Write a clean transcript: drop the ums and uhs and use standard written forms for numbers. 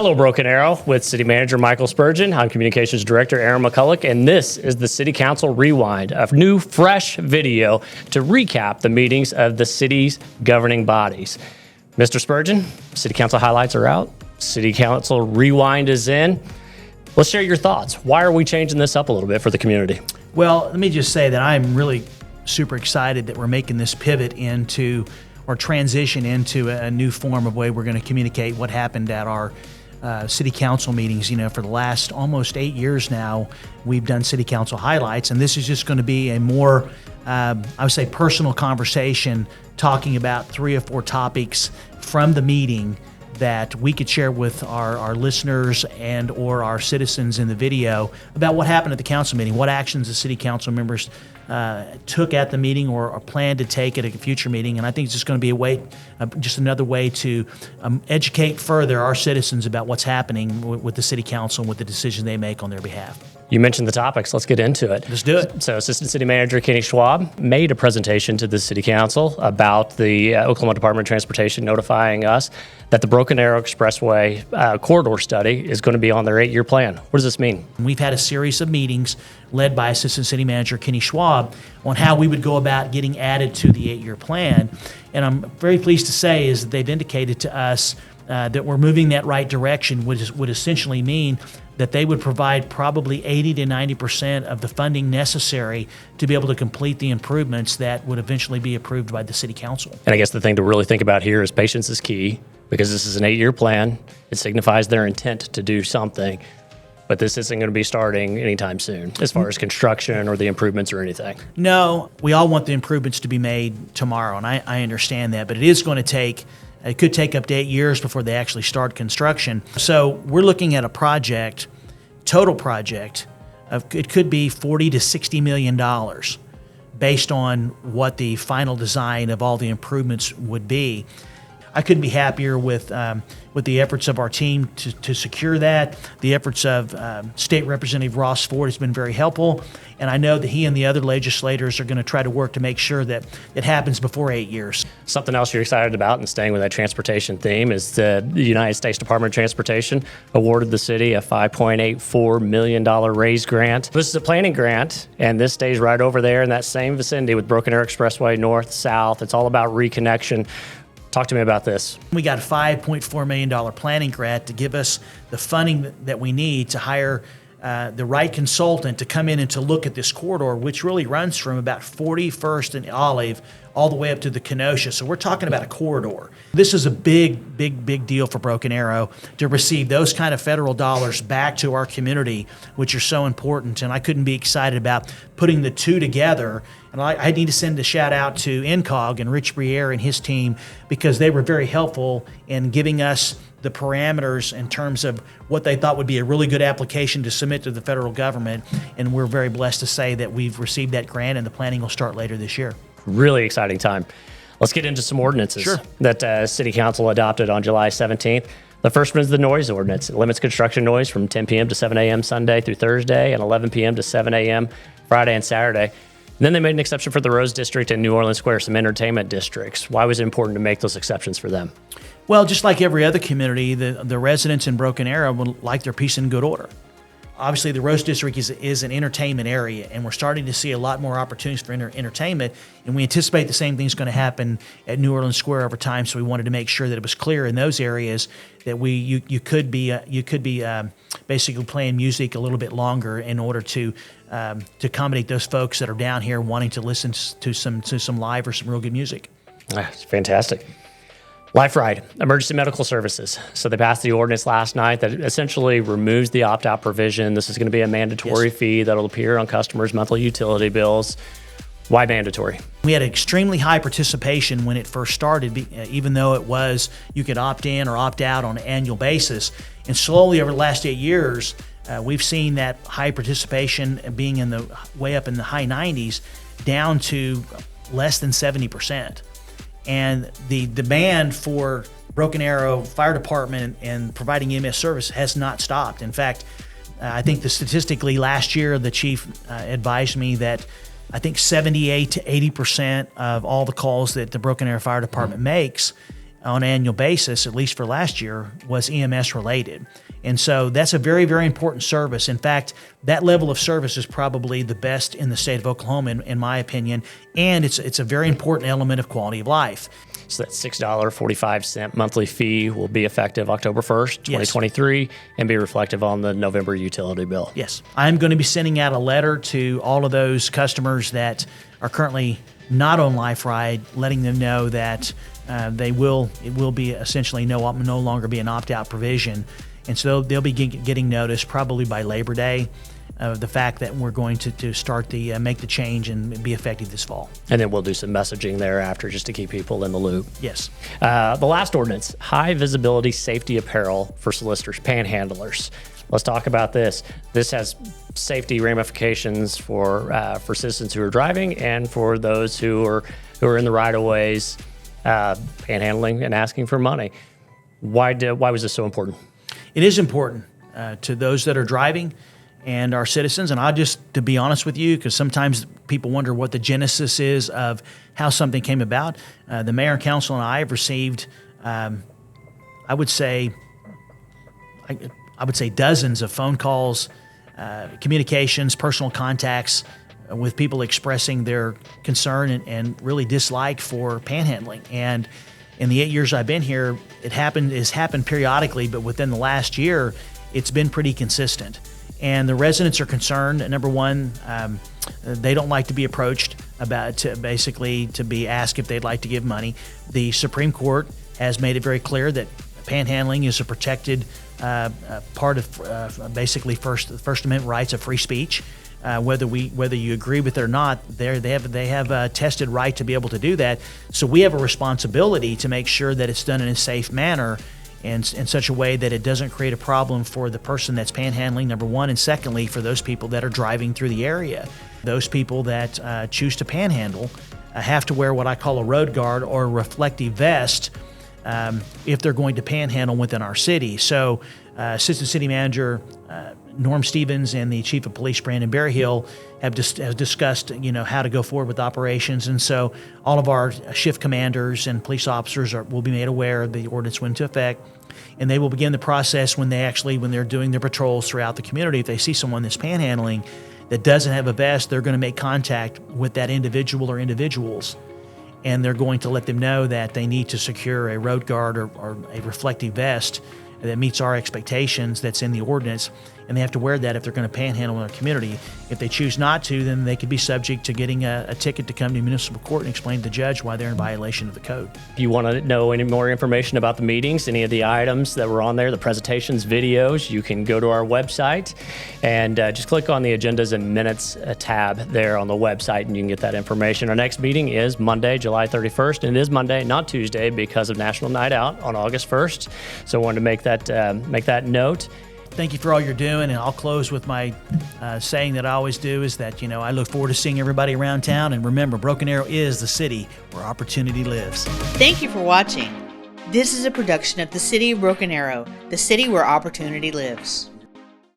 Hello, Broken Arrow, with City Manager Michael Spurgeon. I'm Communications Director Aaron McCulloch, and this is the City Council Rewind, a new, fresh video to recap the meetings of the city's governing bodies. Mr. Spurgeon, City Council highlights are out. City Council Rewind is in. Let's share your thoughts. Why are we changing this up a little bit for the community? Well, let me just say that I'm really super excited that we're making this pivot into or transition into a new form of way we're going to communicate what happened at our city council meetings. You know, for the last almost 8 years now, we've done city council highlights, and this is just going to be a more, I would say, personal conversation, talking about 3 or 4 topics from the meeting that we could share with our listeners and or our citizens in the video about what happened at the council meeting, what actions the city council members took at the meeting or plan to take at a future meeting. And I think it's just going to be a way, just another way to educate further our citizens about what's happening with the city council and with the decisions they make on their behalf. You mentioned the topics. Let's get into it. Let's do it. So Assistant City Manager Kenny Schwab made a presentation to the City Council about the Oklahoma Department of Transportation notifying us that the Broken Arrow Expressway corridor study is going to be on their 8-year plan. What does this mean? We've had a series of meetings led by Assistant City Manager Kenny Schwab on how we would go about getting added to the 8-year plan. And I'm very pleased to say is that they've indicated to us that we're moving that right direction, which would essentially mean that they would provide probably 80 to 90% of the funding necessary to be able to complete the improvements that would eventually be approved by the City Council. And I guess the thing to really think about here is patience is key, because this is an 8-year plan. It signifies their intent to do something, but this isn't going to be starting anytime soon as far as construction or the improvements or anything. No, we all want the improvements to be made tomorrow, and I understand that, but it is going to take it could take up to 8 years before they actually start construction. So we're looking at a project, total project, it could be $40 to $60 million based on what the final design of all the improvements would be. I couldn't be happier with the efforts of our team to secure that. The efforts of State Representative Ross Ford has been very helpful, and I know that he and the other legislators are going to try to work to make sure that it happens before 8 years. Something else you're excited about, and staying with that transportation theme, is the United States Department of Transportation awarded the city a $5.84 million raise grant. This is a planning grant, and this stays right over there in that same vicinity with Broken Arrow Expressway, north, south. It's all about reconnection. Talk to me about this. We got a $5.4 million planning grant to give us the funding that we need to hire the right consultant to come in and to look at this corridor, which really runs from about 41st and Olive all the way up to the Kenosha. So we're talking about a corridor. This is a big deal for Broken Arrow to receive those kind of federal dollars back to our community, which are so important. And I couldn't be excited about putting the two together. And I need to send a shout out to NCOG and Rich Briere and his team, because they were very helpful in giving us the parameters in terms of what they thought would be a really good application to submit to the federal government. And we're very blessed to say that we've received that grant, and the planning will start later this year. Really exciting time. Let's get into some ordinances that City Council adopted on July 17th. The first one is the noise ordinance. It limits construction noise from 10 p.m. to 7 a.m. Sunday through Thursday, and 11 p.m. to 7 a.m. Friday and Saturday. And then they made an exception for the Rose District and New Orleans Square, some entertainment districts. Why was it important to make those exceptions for them? Well, just like every other community, the residents in Broken Arrow would like their peace and good order. Obviously, the Rose District is an entertainment area, and we're starting to see a lot more opportunities for entertainment, and we anticipate the same thing's going to happen at New Orleans Square over time. So we wanted to make sure that it was clear in those areas that you could be basically playing music a little bit longer in order to accommodate those folks that are down here wanting to listen to some live or some real good music. That's fantastic. LifeRide, emergency medical services. So they passed the ordinance last night that essentially removes the opt-out provision. This is going to be a mandatory fee that will appear on customers' monthly utility bills. Why mandatory? We had extremely high participation when it first started, even though it was you could opt in or opt out on an annual basis. And slowly over the last 8 years, we've seen that high participation being way up in the high 90s down to less than 70%. And the demand for Broken Arrow Fire Department and providing EMS service has not stopped. In fact, I think statistically last year, the chief advised me that I think 78 to 80% of all the calls that the Broken Arrow Fire Department makes on an annual basis, at least for last year, was EMS related. And so that's a very, very important service. In fact, that level of service is probably the best in the state of Oklahoma, in my opinion, and it's a very important element of quality of life. So that $6.45 monthly fee will be effective October 1st, 2023, Yes. and be reflective on the November utility bill. Yes. I'm going to be sending out a letter to all of those customers that are currently not on LifeRide, letting them know that it will be essentially no longer be an opt-out provision. And so they'll be getting notice probably by Labor Day of the fact that we're going to start make the change and be effective this fall. And then we'll do some messaging thereafter just to keep people in the loop. Yes. The last ordinance, high visibility safety apparel for solicitors, panhandlers. Let's talk about this. This has safety ramifications for citizens who are driving and for those who are in the right of ways, panhandling and asking for money. Why was this so important? It is important to those that are driving and our citizens. And to be honest with you, because sometimes people wonder what the genesis is of how something came about. The mayor and council and I have received, I would say dozens of phone calls, communications, personal contacts with people expressing their concern and really dislike for panhandling. And in the 8 years I've been here, it's happened periodically, but within the last year, it's been pretty consistent. And the residents are concerned. Number one, they don't like to be approached to be asked if they'd like to give money. The Supreme Court has made it very clear that panhandling is a protected part of basically First Amendment rights of free speech. Whether you agree with it or not, they have a tested right to be able to do that. So we have a responsibility to make sure that it's done in a safe manner and in such a way that it doesn't create a problem for the person that's panhandling, number one, and secondly, for those people that are driving through the area. Those people that choose to panhandle have to wear what I call a road guard or a reflective vest if they're going to panhandle within our city. So Assistant City Manager Norm Stevens and the Chief of Police Brandon Berryhill have discussed how to go forward with operations, and so all of our shift commanders and police officers will be made aware of the ordinance went into effect, and they will begin the process when they're doing their patrols throughout the community. If they see someone that's panhandling that doesn't have a vest, they're going to make contact with that individual or individuals, and they're going to let them know that they need to secure a road guard or a reflective vest that meets our expectations that's in the ordinance, and they have to wear that if they're going to panhandle in our community. If they choose not to, then they could be subject to getting a ticket to come to municipal court and explain to the judge why they're in violation of the code. If you want to know any more information about the meetings, any of the items that were on there, the presentations, videos, you can go to our website and just click on the Agendas and Minutes tab there on the website, and you can get that information. Our next meeting is Monday, July 31st, and it is Monday, not Tuesday, because of National Night Out on August 1st. So I wanted to make that note. Thank you for all you're doing, and I'll close with my saying that I always do is that, I look forward to seeing everybody around town, and remember, Broken Arrow is the city where opportunity lives. Thank you for watching. This is a production of the City of Broken Arrow, the city where opportunity lives.